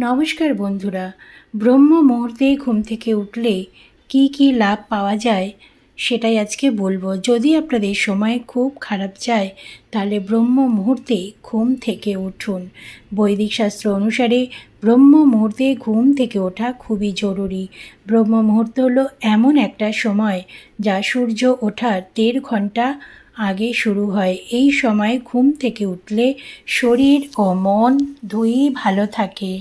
নমস্কার বন্ধুরা। ব্রহ্ম মুহূর্তে ঘুম থেকে উঠলে কি কি লাভ পাওয়া যায় সেটাই আজকে বলবো। যদি আপনাদের সময় খুব খারাপ যায় তাহলে ব্রহ্ম মুহূর্তে ঘুম থেকে উঠুন। বৈদিক শাস্ত্র অনুসারে ব্রহ্ম মুহূর্তে ঘুম থেকে ওঠা খুবই জরুরি। ব্রহ্ম মুহূর্ত হলো এমন একটা সময় যা সূর্য ওঠার 1.5 ঘন্টা আগে শুরু হয়। এই সময় ঘুম থেকে উঠলে শরীর ও মন দুইই ভালো থাকে।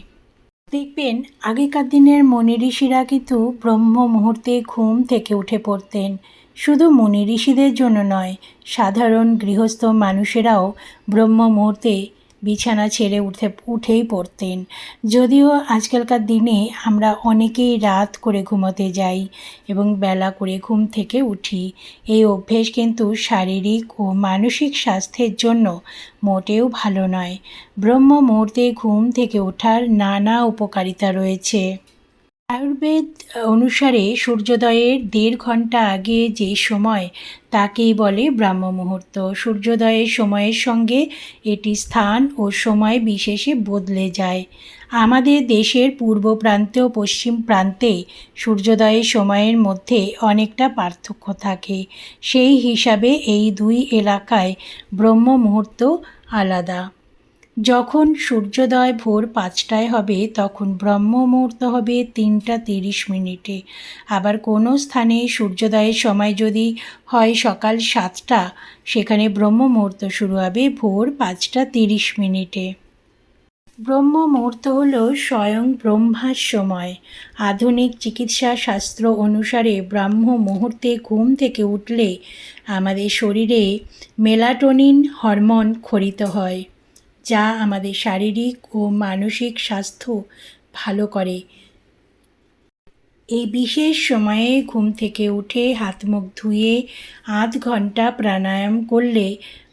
দেখবেন আগেকার দিনের মুনি ঋষিরা কিন্তু ব্রহ্ম মুহূর্তে ঘুম থেকে উঠে পড়তেন। শুধু মুনি ঋষিদের জন্য নয়, সাধারণ গৃহস্থ মানুষেরাও ব্রহ্ম মুহূর্তে বিছানা ছেড়ে উঠেই পড়তেন। যদিও আজকালকার দিনে আমরা অনেকেই রাত করে ঘুমোতে যাই এবং বেলা করে ঘুম থেকে উঠি। এই অভ্যেস কিন্তু শারীরিক ও মানসিক স্বাস্থ্যের জন্য মোটেও ভালো নয়। ব্রহ্ম মুহূর্তে ঘুম থেকে ওঠার নানা উপকারিতা রয়েছে। আয়ুর্বেদ অনুসারে সূর্যোদয়ের 1.5 ঘন্টা আগে যে সময় তাকেই বলে ব্রাহ্ম মুহূর্ত। সূর্যোদয়ের সময়ের সঙ্গে এটি স্থান ও সময় বিশেষে বদলে যায়। আমাদের দেশের পূর্ব প্রান্তে ও পশ্চিম প্রান্তে সূর্যোদয়ের সময়ের মধ্যে অনেকটা পার্থক্য থাকে। সেই হিসাবে এই দুই এলাকায় ব্রহ্ম মুহূর্ত আলাদা। যখন সূর্যোদয় ভোর 5টায় হবে তখন ব্রহ্ম মুহূর্ত হবে 3টা 30 মিনিটে। আবার কোনো স্থানে সূর্যোদয়ের সময় যদি হয় সকাল 7টা, সেখানে ব্রহ্ম মুহূর্ত শুরু হবে ভোর 5টা 30 মিনিটে। ব্রহ্ম মুহূর্ত হল স্বয়ং ব্রহ্মার সময়। আধুনিক চিকিৎসা শাস্ত্র অনুসারে ব্রাহ্ম মুহূর্তে ঘুম থেকে উঠলে আমাদের শরীরে মেলাটোনিন হরমোন ক্ষরিত হয়, যা আমাদের শারীরিক ও মানসিক স্বাস্থ্য ভালো করে। এই বিশেষ সময়ে ঘুম থেকে উঠে হাত মুখ ধুয়ে আধ ঘন্টা প্রাণায়াম করলে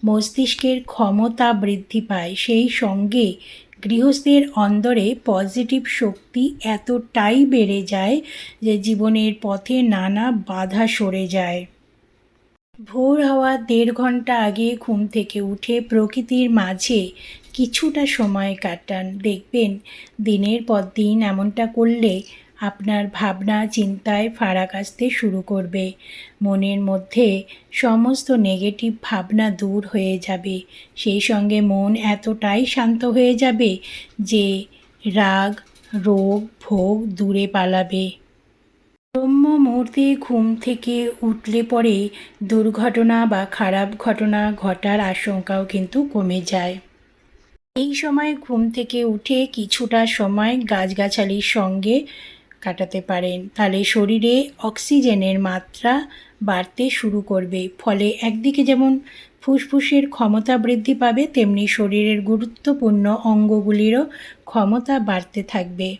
মস্তিষ্কের ক্ষমতা বৃদ্ধি পায়। সেই সঙ্গে গৃহস্থের অন্দরে পজিটিভ শক্তি এতটাই বেড়ে যায় যে জীবনের পথে নানা বাধা সরে যায়। ভোর হওয়ার 1.5 ঘন্টা আগে ঘুম থেকে উঠে প্রকৃতির মাঝে কিছুটা সময় কাটান। দেখবেন দিনের পর দিন এমনটা করলে আপনার ভাবনা চিন্তায় ফারাক আসতে শুরু করবে। মনের মধ্যে সমস্ত নেগেটিভ ভাবনা দূর হয়ে যাবে। সেই সঙ্গে মন এতটাই শান্ত হয়ে যাবে যে রাগ, রোগ, ভোগ দূরে পালাবে। ব্রহ্ম মুহূর্তে ঘুম থেকে উঠলে পরে দুর্ঘটনা বা খারাপ ঘটনা ঘটার আশঙ্কাও কিন্তু কমে যায়। এই সময় ঘুম থেকে উঠে কিছুটা সময় গাছগাছালির সঙ্গে কাটাতে পারেন, তাহলে শরীরে অক্সিজেনের মাত্রা বাড়তে শুরু করবে। ফলে একদিকে যেমন ফুসফুসের ক্ষমতা বৃদ্ধি পাবে, তেমনি শরীরের গুরুত্বপূর্ণ অঙ্গগুলিরও ক্ষমতা বাড়তে থাকবে।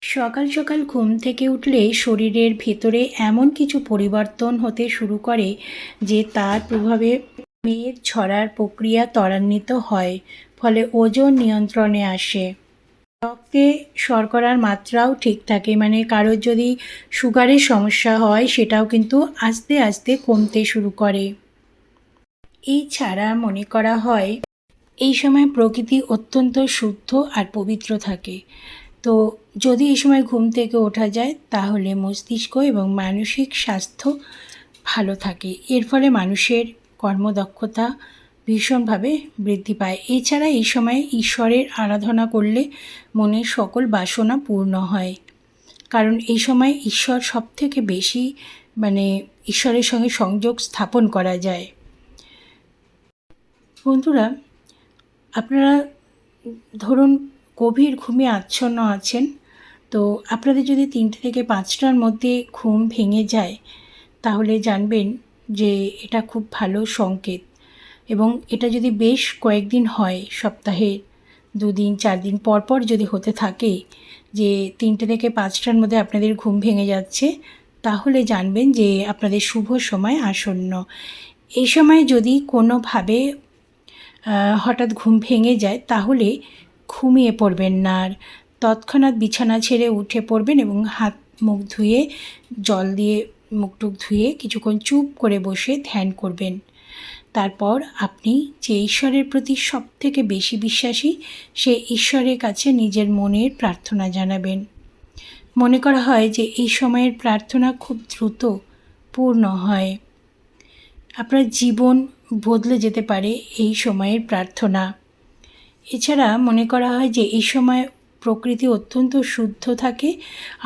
সকাল সকাল ঘুম থেকে উঠলে শরীরের ভেতরে এমন কিছু পরিবর্তন হতে শুরু করে যে তার প্রভাবে মেদ ঝরার প্রক্রিয়া ত্বরান্বিত হয়। ফলে ওজন নিয়ন্ত্রণে আসে। রক্তে শর্করার মাত্রাও ঠিক থাকে, মানে কারোর যদি সুগারের সমস্যা হয় সেটাও কিন্তু আস্তে আস্তে কমতে শুরু করে। এই ছাড়া মনে করা হয় এই সময় প্রকৃতি অত্যন্ত শুদ্ধ আর পবিত্র থাকে। তো যদি এই সময় ঘুম থেকে ওঠা যায় তাহলে মস্তিষ্ক এবং মানসিক স্বাস্থ্য ভালো থাকে। এর ফলে মানুষের কর্মদক্ষতা ভীষণভাবে বৃদ্ধি পায়। এছাড়া এই সময় ঈশ্বরের আরাধনা করলে মনের সকল বাসনা পূর্ণ হয়। কারণ এই সময় ঈশ্বর সবথেকে বেশি ঈশ্বরের সঙ্গে সংযোগ স্থাপন করা যায়। বন্ধুরা, আপনারা ধরুন গভীর ঘুমে আচ্ছন্ন আছেন, তো আপনাদের যদি 3টে থেকে 5টার মধ্যে ঘুম ভেঙে যায় তাহলে জানবেন যে এটা খুব ভালো সংকেত। এবং এটা যদি বেশ কয়েকদিন হয়, সপ্তাহে 2 দিন 4 দিন পর পর যদি হতে থাকে যে 3টে থেকে 5টার মধ্যে আপনাদের ঘুম ভেঙে যাচ্ছে, তাহলে জানবেন যে আপনাদের শুভ সময় আসন্ন। এই সময় যদি কোনোভাবে হঠাৎ ঘুম ভেঙে যায় তাহলে ঘুমিয়ে পড়বেন না, আর তৎক্ষণাৎ বিছানা ছেড়ে উঠে পড়বেন এবং হাত মুখ ধুয়ে জল দিয়ে মুখ টুক ধুয়ে কিছুক্ষণ চুপ করে বসে ধ্যান করবেন। তারপর আপনি যে ঈশ্বরের প্রতি সবথেকে বেশি বিশ্বাসী, সে ঈশ্বরের কাছে নিজের মনের প্রার্থনা জানাবেন। মনে করা হয় যে এই সময়ের প্রার্থনা খুব দ্রুত পূর্ণ হয়। আপনার জীবন বদলে যেতে পারে এই সময়ের প্রার্থনা। এছাড়া মনে করা হয় যে এই সময় প্রকৃতি অত্যন্ত শুদ্ধ থাকে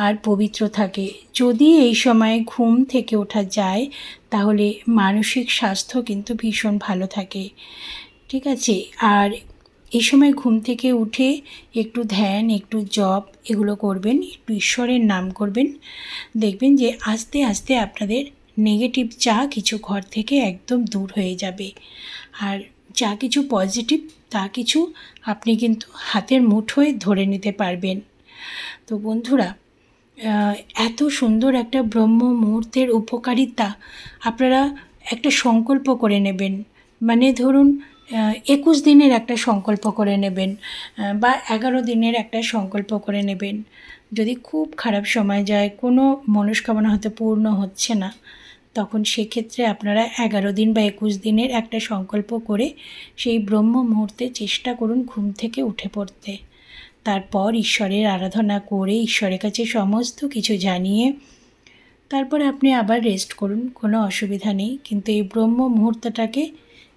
আর পবিত্র থাকে। যদি এই সময়ে ঘুম থেকে ওঠা যায় তাহলে মানসিক স্বাস্থ্য কিন্তু ভীষণ ভালো থাকে। ঠিক আছে? আর এই সময় ঘুম থেকে উঠে একটু ধ্যান, একটু জপ এগুলো করবেন, একটু ঈশ্বরের নাম করবেন। দেখবেন যে আস্তে আস্তে আপনাদের নেগেটিভ যা কিছু ঘর থেকে একদম দূর হয়ে যাবে। আর যা কিছু পজিটিভ তা কিছু আপনি কিন্তু হাতের মুঠোয় ধরে নিতে পারবেন। তো বন্ধুরা, এত সুন্দর একটা ব্রহ্ম মুহূর্তের উপকারিতা আপনারা একটা সংকল্প করে নেবেন। মানে ধরুন 21 দিনের একটা সংকল্প করে নেবেন বা 11 দিনের একটা সংকল্প করে নেবেন। যদি খুব খারাপ সময় যায়, কোনো মনস্কামনা হয়তো পূর্ণ হচ্ছে না, তখন সেক্ষেত্রে আপনারা 11 দিন বা 21 দিনের একটা সংকল্প করে সেই ব্রহ্ম মুহূর্তে চেষ্টা করুন ঘুম থেকে উঠে পড়তে। তারপর ঈশ্বরের আরাধনা করে ঈশ্বরের কাছে সমস্ত কিছু জানিয়ে তারপর আপনি আবার রেস্ট করুন, কোনো অসুবিধা নেই। কিন্তু এই ব্রহ্ম মুহূর্তটাকে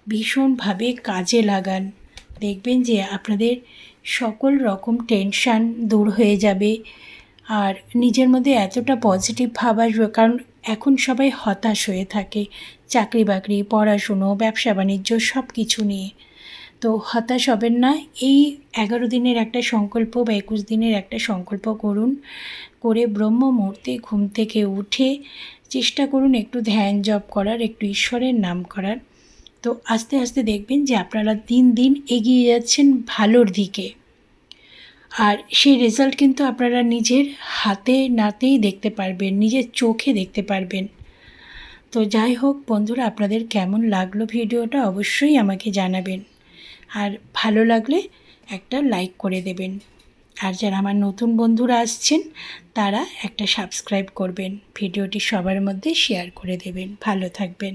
ভীষণভাবে কাজে লাগান। দেখবেন যে আপনাদের সকল রকম টেনশান দূর হয়ে যাবে আর নিজের মধ্যে এতটা পজিটিভ ভাব আসবে। কারণ এখন সবাই হতাশ হয়ে থাকে চাকরি বাকরি, পড়াশুনো, ব্যবসা বাণিজ্য সব কিছু নিয়ে। তো হতাশ হবেন না। এই 11 দিনের একটা সংকল্প বা 21 দিনের একটা সংকল্প করুন, করে ব্রহ্ম মুহূর্তে ঘুম থেকে উঠে চেষ্টা করুন একটু ধ্যান জপ করার, একটু ঈশ্বরের নাম করার। তো আস্তে আস্তে দেখবেন যে আপনারা দিন দিন এগিয়ে যাচ্ছেন ভালোর দিকে। আর সেই রেজাল্ট কিন্তু আপনারা নিজের হাতে নাতেই দেখতে পারবেন, নিজের চোখে দেখতে পারবেন। তো যাই হোক বন্ধুরা, আপনাদের কেমন লাগলো ভিডিওটা অবশ্যই আমাকে জানাবেন। আর ভালো লাগলে একটা লাইক করে দেবেন। আর যারা আমার নতুন বন্ধুরা আসছেন তারা একটা সাবস্ক্রাইব করবেন, ভিডিওটি সবার মধ্যে শেয়ার করে দেবেন। ভালো থাকবেন।